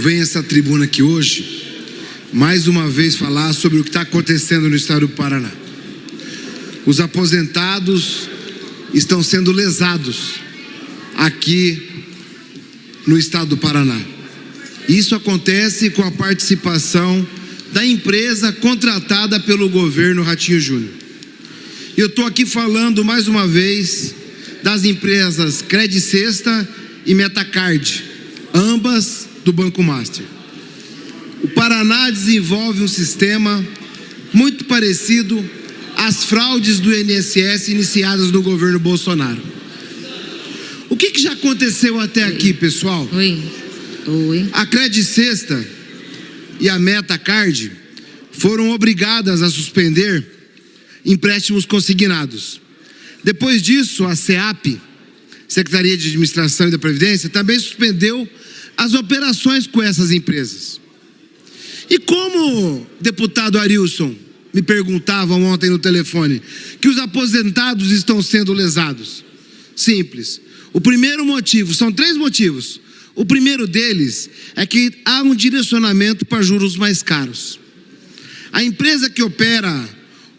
venho a essa tribuna aqui hoje, mais uma vez falar sobre o que está acontecendo no estado do Paraná. Os aposentados estão sendo lesados aqui no estado do Paraná. Isso acontece com a participação da empresa contratada pelo governo Ratinho Júnior. Eu estou aqui falando mais uma vez das empresas Credit Sexta e Metacard, ambas do Banco Master. O Paraná desenvolve um sistema muito parecido às fraudes do INSS iniciadas no governo Bolsonaro. O que já aconteceu até aqui, pessoal? Oi. A Credit Sexta e a Metacard foram obrigadas a suspender empréstimos consignados. Depois disso, a SEAP, Secretaria de Administração e da Previdência, também suspendeu as operações com essas empresas. E como, deputado Arilson, me perguntavam ontem no telefone, que os aposentados estão sendo lesados? Simples. O primeiro motivo, são 3 motivos. O primeiro deles é que há um direcionamento para juros mais caros. A empresa que opera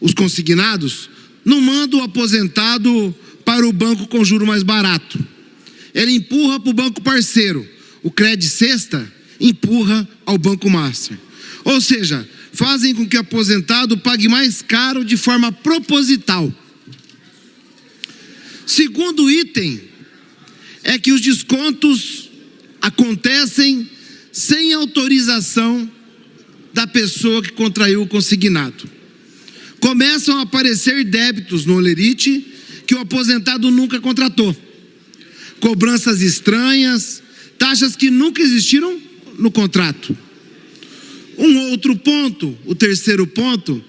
os consignados não manda o aposentado para o banco com juro mais barato. Ele empurra para o banco parceiro. O Credit Sexta empurra ao Banco Master. Ou seja, fazem com que o aposentado pague mais caro de forma proposital. Segundo item é que os descontos acontecem sem autorização da pessoa que contraiu o consignado. Começam a aparecer débitos no holerite que o aposentado nunca contratou. Cobranças estranhas, taxas que nunca existiram no contrato. Um outro ponto, o terceiro ponto,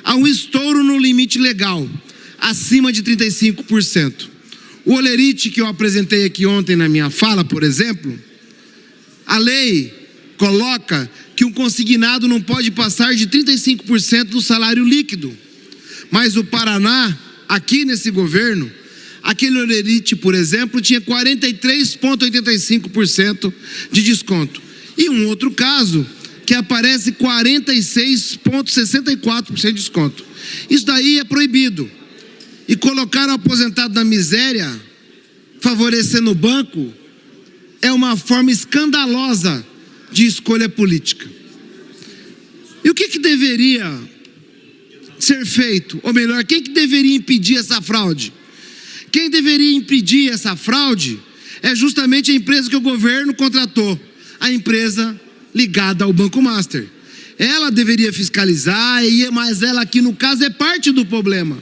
há um estouro no limite legal, acima de 35%. O holerite que eu apresentei aqui ontem na minha fala, por exemplo, a lei coloca que um consignado não pode passar de 35% do salário líquido. Mas o Paraná, aqui nesse governo, aquele holerite, por exemplo, tinha 43,85% de desconto. E um outro caso, que aparece 46,64% de desconto. Isso daí é proibido. E colocar o aposentado na miséria, favorecendo o banco, é uma forma escandalosa de escolha política. E o que deveria ser feito? Ou melhor, quem que deveria impedir essa fraude? Quem deveria impedir essa fraude é justamente a empresa que o governo contratou, a empresa ligada ao Banco Master. Ela deveria fiscalizar, mas ela aqui no caso é parte do problema.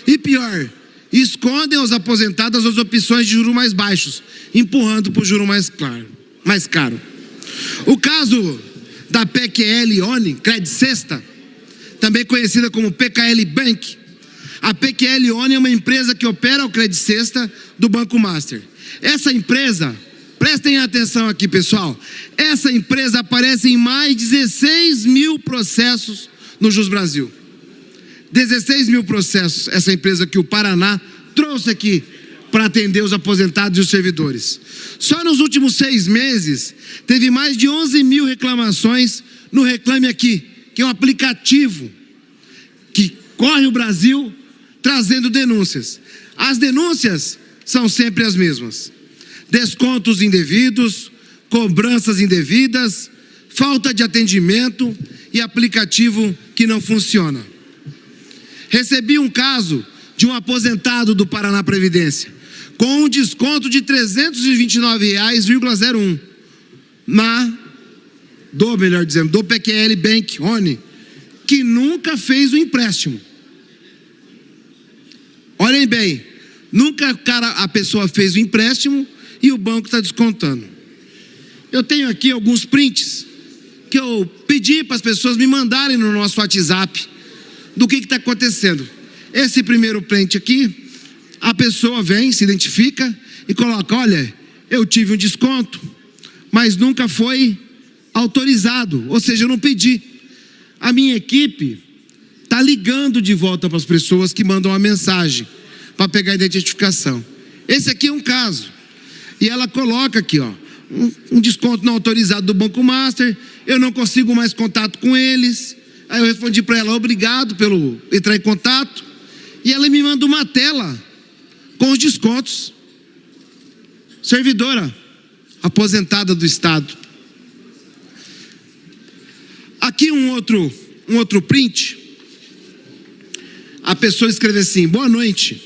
E pior, escondem aos aposentados as opções de juros mais baixos, empurrando para o juro mais caro. O caso da PQL ONI, Credit Sexta, também conhecida como PKL Bank. A PQL ONI é uma empresa que opera o Credit Sexta do Banco Master. Essa empresa, prestem atenção aqui, pessoal, essa empresa aparece em mais de 16 mil processos no Jus Brasil. 16 mil processos, essa empresa que o Paraná trouxe aqui para atender os aposentados e os servidores. Só nos últimos 6 meses, teve mais de 11 mil reclamações no Reclame Aqui, que é um aplicativo que corre o Brasil trazendo denúncias. As denúncias são sempre as mesmas: descontos indevidos, cobranças indevidas, falta de atendimento e aplicativo que não funciona. Recebi um caso de um aposentado do Paraná Previdência, com um desconto de R$ 329,01 do PQL Bank ONI, que nunca fez o empréstimo. Olhem bem, nunca a pessoa fez o empréstimo e o banco está descontando. Eu tenho aqui alguns prints que eu pedi para as pessoas me mandarem no nosso WhatsApp do que está acontecendo. Esse primeiro print aqui, a pessoa vem, se identifica e coloca: olha, eu tive um desconto, mas nunca foi autorizado, ou seja, eu não pedi. A minha equipe está ligando de volta para as pessoas que mandam uma mensagem para pegar a identificação. Esse aqui é um caso. E ela coloca aqui, ó: um desconto não autorizado do Banco Master, eu não consigo mais contato com eles. Aí eu respondi para ela, obrigado pelo entrar em contato. E ela me manda uma tela com os descontos. Servidora, aposentada do Estado. Aqui um outro print. A pessoa escreve assim, boa noite.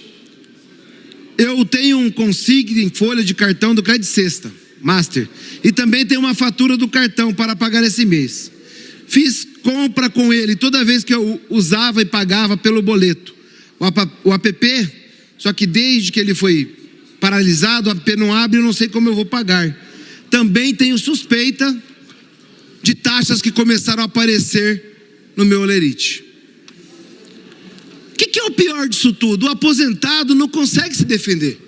Eu tenho um consigne em folha de cartão do Credit Sexta Master. E também tenho uma fatura do cartão para pagar esse mês. Fiz compra com ele toda vez que eu usava e pagava pelo boleto. O app, só que desde que ele foi paralisado, o app não abre, eu não sei como eu vou pagar. Também tenho suspeita de taxas que começaram a aparecer no meu Olerite. O que é o pior disso tudo? O aposentado não consegue se defender.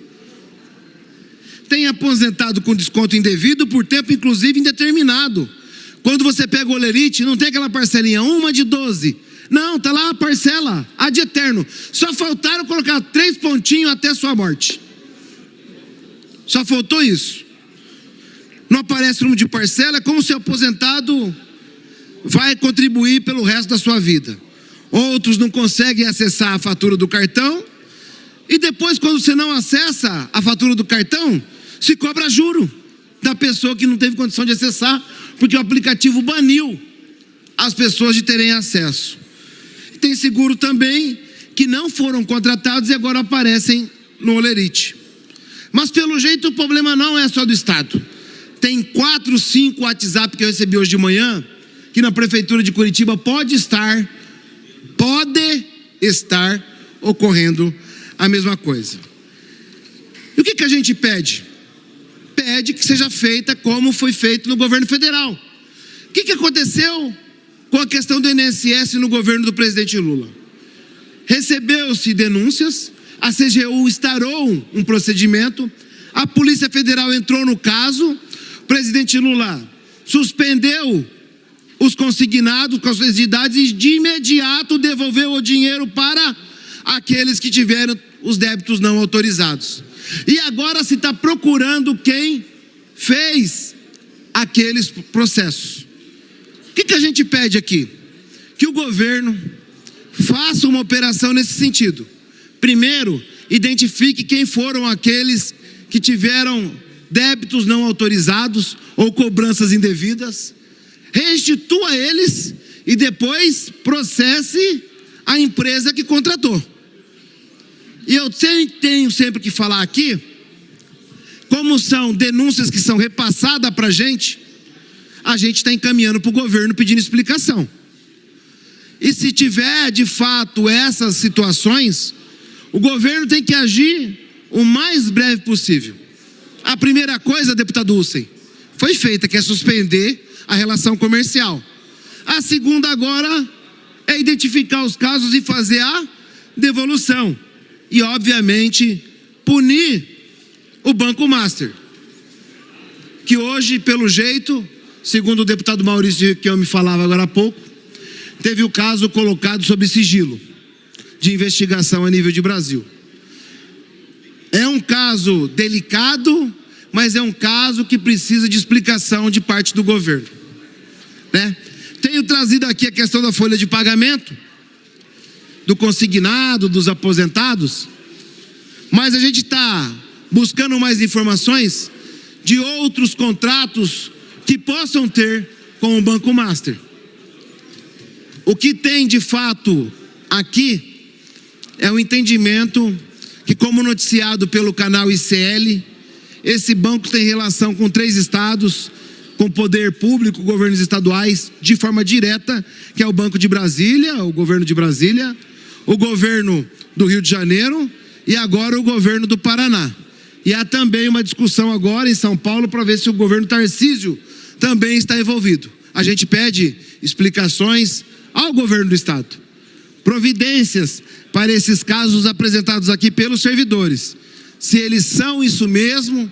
Tem aposentado com desconto indevido por tempo, inclusive, indeterminado. Quando você pega o Olerite, não tem aquela parcelinha, uma de 12. Não, tá lá a parcela, a de eterno. Só faltaram colocar 3 pontinhos até sua morte. Só faltou isso. Não aparece o número de parcela, é como se o aposentado vai contribuir pelo resto da sua vida. Outros não conseguem acessar a fatura do cartão. E depois, quando você não acessa a fatura do cartão, se cobra juro da pessoa que não teve condição de acessar, porque o aplicativo baniu as pessoas de terem acesso. Tem seguro também que não foram contratados e agora aparecem no Olerite. Mas pelo jeito o problema não é só do Estado. Tem 4, 5 WhatsApp que eu recebi hoje de manhã, que na Prefeitura de Curitiba pode estar ocorrendo a mesma coisa. E o que a gente pede? Pede que seja feita como foi feito no governo federal. O que aconteceu com a questão do INSS no governo do presidente Lula? Recebeu-se denúncias, a CGU instaurou um procedimento, a Polícia Federal entrou no caso, o presidente Lula suspendeu os consignados com as suas idades e de imediato devolveu o dinheiro para aqueles que tiveram os débitos não autorizados. E agora se está procurando quem fez aqueles processos. O que a gente pede aqui? Que o governo faça uma operação nesse sentido. Primeiro, identifique quem foram aqueles que tiveram débitos não autorizados ou cobranças indevidas, restitua eles e depois processe a empresa que contratou. E eu tenho sempre que falar aqui, como são denúncias que são repassadas para a gente está encaminhando para o governo pedindo explicação. E se tiver de fato essas situações, o governo tem que agir o mais breve possível. A primeira coisa, deputado Hussein, foi feita, que é suspender a relação comercial. A segunda agora é identificar os casos e fazer a devolução. E, obviamente, punir o Banco Master, que hoje, pelo jeito, segundo o deputado Maurício que eu me falava agora há pouco, teve o caso colocado sob sigilo de investigação a nível de Brasil. É um caso delicado, mas é um caso que precisa de explicação de parte do governo, né? Tenho trazido aqui a questão da folha de pagamento, do consignado, dos aposentados, mas a gente está buscando mais informações de outros contratos que possam ter com o Banco Master. O que tem de fato aqui é o entendimento que, como noticiado pelo canal ICL, esse banco tem relação com 3 estados, com poder público, governos estaduais, de forma direta, que é o Banco de Brasília, o governo de Brasília, o governo do Rio de Janeiro e agora o governo do Paraná. E há também uma discussão agora em São Paulo para ver se o governo Tarcísio também está envolvido. A gente pede explicações ao governo do estado, providências para esses casos apresentados aqui pelos servidores. Se eles são isso mesmo,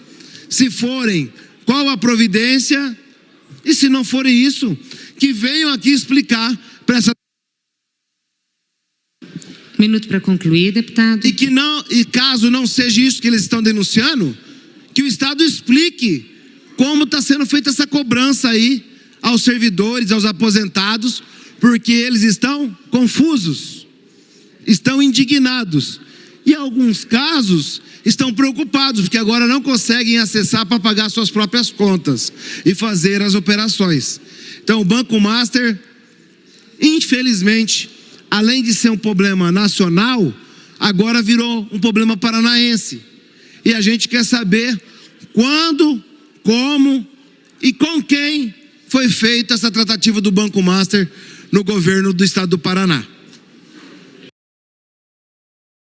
se forem, qual a providência, e se não forem isso, que venham aqui explicar para essa... Minuto para concluir, deputado. E caso não seja isso que eles estão denunciando, que o Estado explique como está sendo feita essa cobrança aí aos servidores, aos aposentados, porque eles estão confusos, estão indignados. E em alguns casos estão preocupados, porque agora não conseguem acessar para pagar suas próprias contas e fazer as operações. Então o Banco Master, infelizmente, além de ser um problema nacional, agora virou um problema paranaense. E a gente quer saber quando, como e com quem foi feita essa tratativa do Banco Master no governo do estado do Paraná.